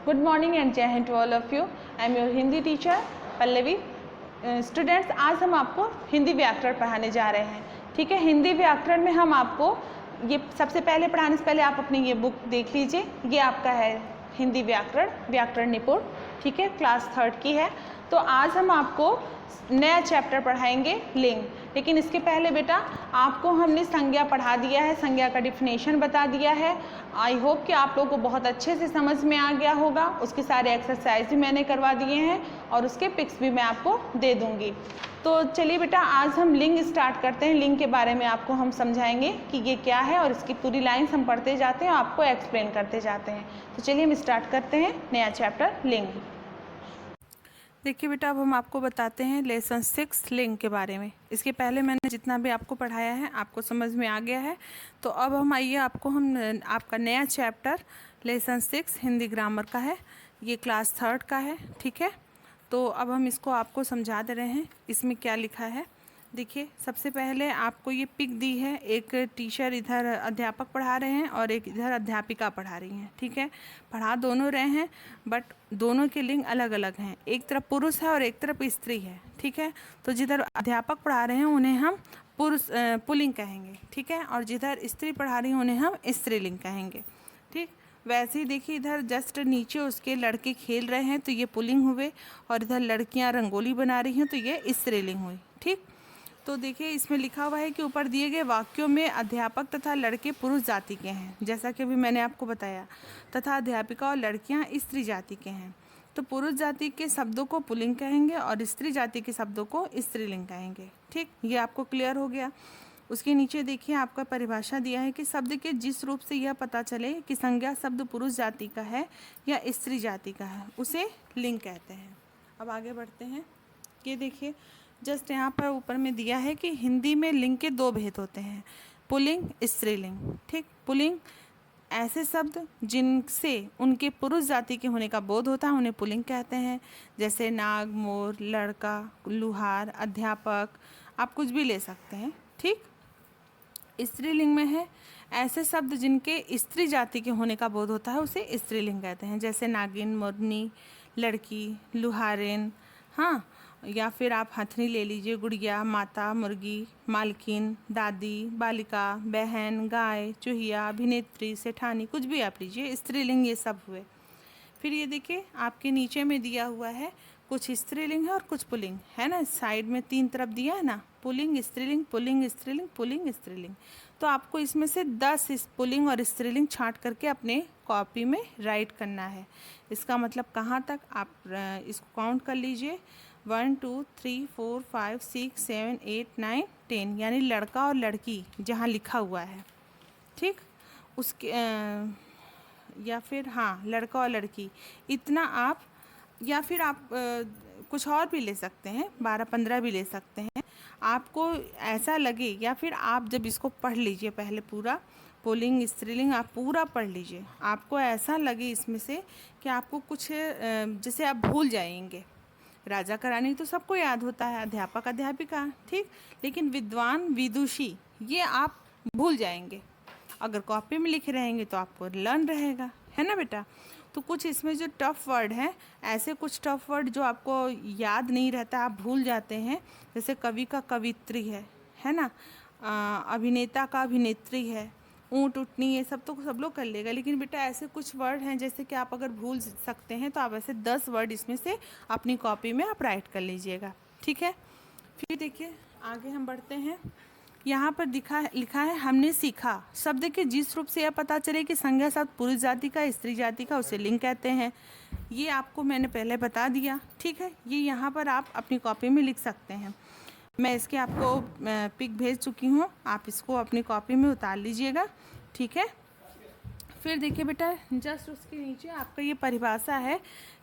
Good morning and जय Hind to all of you. I am your Hindi teacher Pallavi. Students, आज हम आपको हिंदी व्याकरण पढ़ाने जा रहे हैं. ठीक है, हिंदी व्याकरण में हम आपको ये सबसे पहले पढ़ाने से पहले आप अपनी ये बुक देख लीजिए. ये आपका है हिंदी व्याकरण निपुण. ठीक है, क्लास 3 की है. तो आज हम आपको नया चैप्टर पढ़ाएंगे लिंग. लेकिन इसके पहले बेटा आपको हमने संज्ञा पढ़ा दिया है, संज्ञा का डिफिनेशन बता दिया है. आई होप कि आप लोगों को बहुत अच्छे से समझ में आ गया होगा. उसके सारे एक्सरसाइज भी मैंने करवा दिए हैं और उसके पिक्स भी मैं आपको दे दूंगी. तो चलिए बेटा, आज हम लिंग स्टार्ट करते हैं. लिंग के बारे में आपको हम समझाएंगे कि ये क्या है और इसकी पूरी लाइन्स हम पढ़ते जाते हैं, आपको एक्सप्लेन करते जाते हैं. तो चलिए हम स्टार्ट करते हैं नया चैप्टर लिंग. देखिए बेटा, अब हम आपको बताते हैं लेसन 6 लिंग के बारे में. इसके पहले मैंने जितना भी आपको पढ़ाया है आपको समझ में आ गया है. तो अब हम आइए आपका नया चैप्टर लेसन 6 हिंदी ग्रामर का है. ये क्लास 3 का है. ठीक है, तो अब हम इसको आपको समझा दे रहे हैं. इसमें क्या लिखा है देखिए. सबसे पहले आपको ये पिक दी है. एक टीचर इधर अध्यापक पढ़ा रहे हैं और एक इधर अध्यापिका पढ़ा रही हैं. ठीक है, पढ़ा दोनों रहे हैं बट दोनों के लिंग अलग अलग हैं. एक तरफ पुरुष है और एक तरफ स्त्री है. ठीक है, तो जिधर अध्यापक पढ़ा रहे हैं उन्हें हम पुल्लिंग कहेंगे. ठीक है, और जिधर स्त्री पढ़ा रही हैं उन्हें हम स्त्रीलिंग कहेंगे. ठीक, वैसे ही देखिए इधर जस्ट नीचे उसके लड़के खेल रहे हैं तो ये पुल्लिंग हुए, और इधर लड़कियां रंगोली बना रही हैं तो ये स्त्रीलिंग हुई. ठीक, तो देखिए इसमें लिखा हुआ है कि ऊपर दिए गए वाक्यों में अध्यापक तथा लड़के पुरुष जाति के हैं, जैसा कि अभी मैंने आपको बताया, तथा अध्यापिका और लड़कियां स्त्री जाति के हैं. तो पुरुष जाति के शब्दों को पुल्लिंग कहेंगे और स्त्री जाति के शब्दों को स्त्रीलिंग कहेंगे. ठीक, ये आपको क्लियर हो गया. उसके नीचे देखिए आपका परिभाषा दिया है कि शब्द के जिस रूप से यह पता चले कि संज्ञा शब्द पुरुष जाति का है या स्त्री जाति का है उसे लिंग कहते हैं. अब आगे बढ़ते हैं. ये देखिए जस्ट यहाँ पर ऊपर में दिया है कि हिंदी में लिंग के 2 भेद होते हैं, पुल्लिंग स्त्रीलिंग. ठीक, पुल्लिंग ऐसे शब्द जिनसे उनके पुरुष जाति के होने का बोध होता है उन्हें पुल्लिंग कहते हैं. जैसे नाग, मोर, लड़का, लुहार, अध्यापक, आप कुछ भी ले सकते हैं. ठीक, स्त्रीलिंग में है ऐसे शब्द जिनके स्त्री जाति के होने का बोध होता है उसे स्त्रीलिंग कहते हैं. जैसे नागिन, मोरनी, लड़की, लुहारिन, हाँ, या फिर आप हथनी ले लीजिए, गुड़िया, माता, मुर्गी, मालकिन, दादी, बालिका, बहन, गाय, चूहिया, अभिनेत्री, सेठानी, कुछ भी आप लीजिए, स्त्रीलिंग ये सब हुए. फिर ये देखिए आपके नीचे में दिया हुआ है कुछ स्त्रीलिंग है और कुछ पुल्लिंग है ना. साइड में 3 तरफ दिया है ना, पुल्लिंग स्त्रीलिंग, पुल्लिंग स्त्रीलिंग, पुल्लिंग स्त्रीलिंग. तो आपको इसमें से 10 पुल्लिंग और स्त्रीलिंग छांट करके अपने कॉपी में राइट करना है. इसका मतलब कहाँ तक आप इसको काउंट कर लीजिए. 1 2 3 4 5 6 7 8 9 10, यानी लड़का और लड़की जहाँ लिखा हुआ है. ठीक, उसके या फिर हाँ लड़का और लड़की इतना आप, या फिर आप कुछ और भी ले सकते हैं, 12-15 भी ले सकते हैं. आपको ऐसा लगे, या फिर आप जब इसको पढ़ लीजिए पहले पूरा पुल्लिंग स्त्रीलिंग आप पूरा पढ़ लीजिए, आपको ऐसा लगे इसमें से कि आपको कुछ जैसे आप भूल जाएंगे. राजा का रानी तो सबको याद होता है, अध्यापक अध्यापिका, ठीक, लेकिन विद्वान विदुषी ये आप भूल जाएंगे. अगर कॉपी में लिखे रहेंगे तो आपको लर्न रहेगा, है ना बेटा. तो कुछ इसमें जो टफ वर्ड हैं, ऐसे कुछ टफ वर्ड जो आपको याद नहीं रहता, आप भूल जाते हैं. जैसे कवि का कवित्री है ना, अभिनेता का अभिनेत्री है, ऊँट उठनी, ये सब तो सब लोग कर लेगा. लेकिन बेटा ऐसे कुछ वर्ड हैं जैसे कि आप अगर भूल सकते हैं तो आप ऐसे 10 वर्ड इसमें से अपनी कॉपी में आप राइट कर लीजिएगा. ठीक है, फिर देखिए आगे हम बढ़ते हैं. यहाँ पर लिखा है हमने सीखा. शब्द के जिस रूप से यह पता चले कि संज्ञा शब्द पुरुष जाति का स्त्री जाति का उसे लिंग कहते हैं. ये आपको मैंने पहले बता दिया. ठीक है, ये यहाँ पर आप अपनी कॉपी में लिख सकते हैं. मैं इसके आपको पिक भेज चुकी हूँ, आप इसको अपनी कॉपी में उतार लीजिएगा. ठीक है, फिर देखिए बेटा जस्ट उसके नीचे आपका ये परिभाषा है.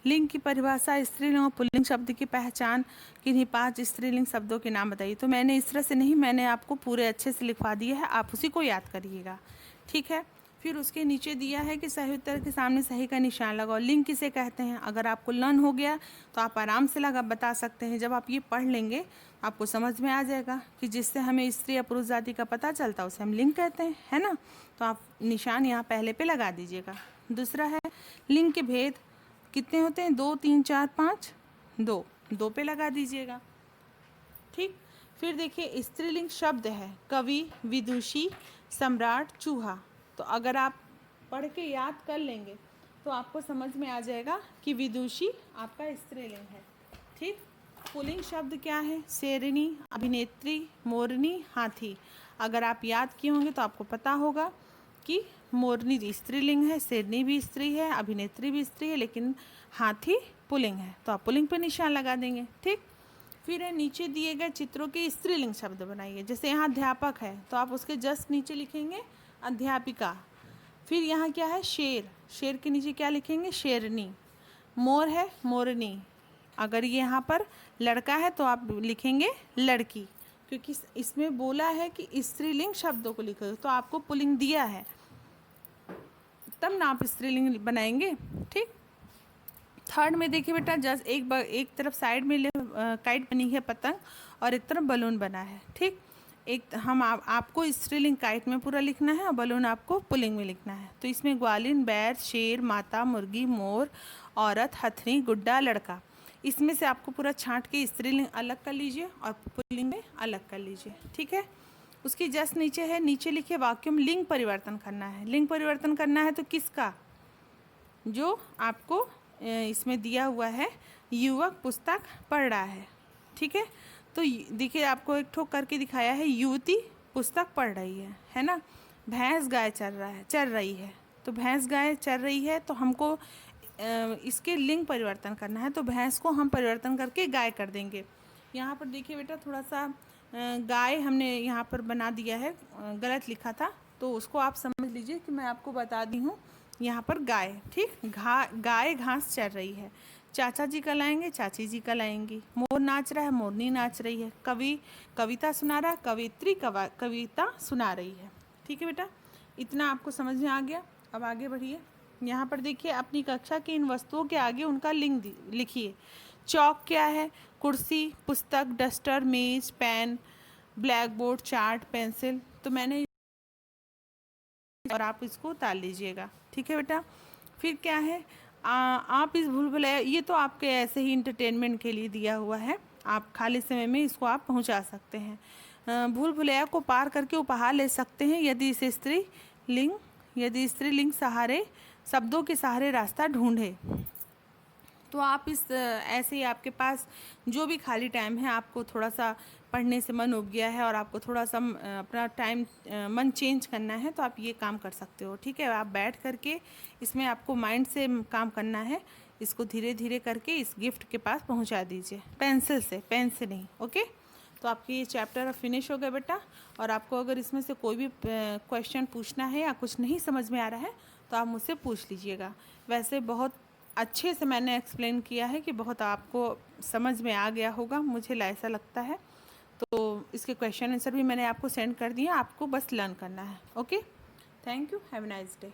लिंग की परिभाषा, स्त्रीलिंग और पुल्लिंग शब्द की पहचान, किन्हीं 5 स्त्रीलिंग शब्दों के नाम बताइए. तो मैंने इस तरह से नहीं, मैंने आपको पूरे अच्छे से लिखवा दिया है, आप उसी को याद करिएगा. ठीक है, फिर उसके नीचे दिया है कि सही उत्तर के सामने सही का निशान लगाओ. लिंग किसे कहते हैं, अगर आपको लर्न हो गया तो आप आराम से बता सकते हैं. जब आप ये पढ़ लेंगे आपको समझ में आ जाएगा कि जिससे हमें स्त्री या पुरुष जाति का पता चलता है उसे हम लिंग कहते हैं, है ना. तो आप निशान यहाँ पहले पे लगा दीजिएगा. दूसरा है लिंग के भेद. कितने होते हैं? 2 3 4 5, 2 पे लगा दीजिएगा। ठीक, फिर देखिए स्त्रीलिंग शब्द है कवि, विदुषी, सम्राट, चूहा। तो अगर आप पढ़ के याद कर लेंगे तो आपको समझ में आ जाएगा कि विदुषी आपका स्त्रीलिंग है। ठीक, पुल्लिंग शब्द क्या है? शेरनी, अभिनेत्री, मोरनी, हाथी। अगर आप याद किए होंगे तो आपको पता होगा कि मोरनी स्त्रीलिंग है, शेरनी भी स्त्री है, अभिनेत्री भी स्त्री है, लेकिन हाथी पुल्लिंग है। तो आप पुल्लिंग पे निशान लगा देंगे। ठीक, फिर है नीचे दिए गए चित्रों के स्त्रीलिंग शब्द बनाइए। जैसे यहाँ अध्यापक है तो आप उसके जस्ट नीचे लिखेंगे अध्यापिका। फिर यहाँ क्या है? शेर, शेर के नीचे क्या लिखेंगे? शेरनी। मोर है, मोरनी। अगर ये यहाँ पर लड़का है तो आप लिखेंगे लड़की, क्योंकि इसमें बोला है कि स्त्रीलिंग शब्दों को लिखो, तो आपको पुल्लिंग दिया है तब ना आप स्त्रीलिंग बनाएंगे। ठीक, थर्ड में देखिए बेटा, जस्ट एक तरफ साइड में काइट बनी है पतंग और एक तरफ बलून बना है। ठीक, एक हम आपको स्त्रीलिंग काइट में पूरा लिखना है और बलून आपको पुल्लिंग में लिखना है। तो इसमें ग्वालिन, बैल, शेर, माता, मुर्गी, मोर, औरत, हथनी, गुड्डा, लड़का, इसमें से आपको पूरा छांट के स्त्रीलिंग अलग कर लीजिए और पुल्लिंग में अलग कर लीजिए। ठीक है, उसकी जस्ट नीचे है, नीचे लिखिए वाक्य में लिंग परिवर्तन करना है। लिंग परिवर्तन करना है तो किसका? जो आपको इसमें दिया हुआ है, युवक पुस्तक पढ़ रहा है। ठीक है, तो देखिए आपको एक ठोक करके दिखाया है, युवती पुस्तक पढ़ रही है ना। भैंस गाय चर रही है, तो भैंस गाय चर रही है तो हमको इसके लिंग परिवर्तन करना है, तो भैंस को हम परिवर्तन करके गाय कर देंगे। यहाँ पर देखिए बेटा थोड़ा सा गाय हमने यहाँ पर बना दिया है, गलत लिखा था, तो उसको आप समझ लीजिए कि मैं आपको बता दी हूँ यहाँ पर गाय। ठीक, गाय घास चर रही है। चाचा जी कल आएंगे, चाची जी कल आएंगी। मोर नाच रहा है, मोरनी नाच रही है। कवि कविता सुना रहा है, कवित्री कविता सुना रही है। ठीक है बेटा, इतना आपको समझ में आ गया। अब आगे बढ़िए। यहाँ पर देखिए अपनी कक्षा की इन वस्तुओं के आगे उनका लिंग लिखिए। चौक क्या है? कुर्सी, पुस्तक, डस्टर, मेज, pen, blackboard, chart, pencil. तो मैंने और आप इसको उतार लीजिएगा। ठीक है बेटा, फिर क्या है? आप इस भूल भुलैया, ये तो आपके ऐसे ही इंटरटेनमेंट के लिए दिया हुआ है, आप खाली समय में इसको आप पहुंचा सकते हैं। भूल भुलैया को पार करके उपहार ले सकते हैं यदि स्त्रीलिंग सहारे शब्दों के सहारे रास्ता ढूंढे। तो आप इस ऐसे ही आपके पास जो भी खाली टाइम है, आपको थोड़ा सा पढ़ने से मन उब गया है और आपको थोड़ा सा अपना टाइम मन चेंज करना है, तो आप ये काम कर सकते हो। ठीक है, आप बैठ करके इसमें आपको माइंड से काम करना है, इसको धीरे धीरे करके इस गिफ्ट के पास पहुंचा दीजिए, पेंसिल से, पेन से नहीं। ओके, तो आपकी ये चैप्टर अब फिनिश हो गया बेटा। और आपको अगर इसमें से कोई भी क्वेश्चन पूछना है या कुछ नहीं समझ में आ रहा है तो आप मुझसे पूछ लीजिएगा। वैसे बहुत अच्छे से मैंने एक्सप्लेन किया है कि बहुत आपको समझ में आ गया होगा, मुझे ऐसा लगता है। तो इसके क्वेश्चन आंसर भी मैंने आपको सेंड कर दिए, आपको बस लर्न करना है। Okay, thank you, have a nice day.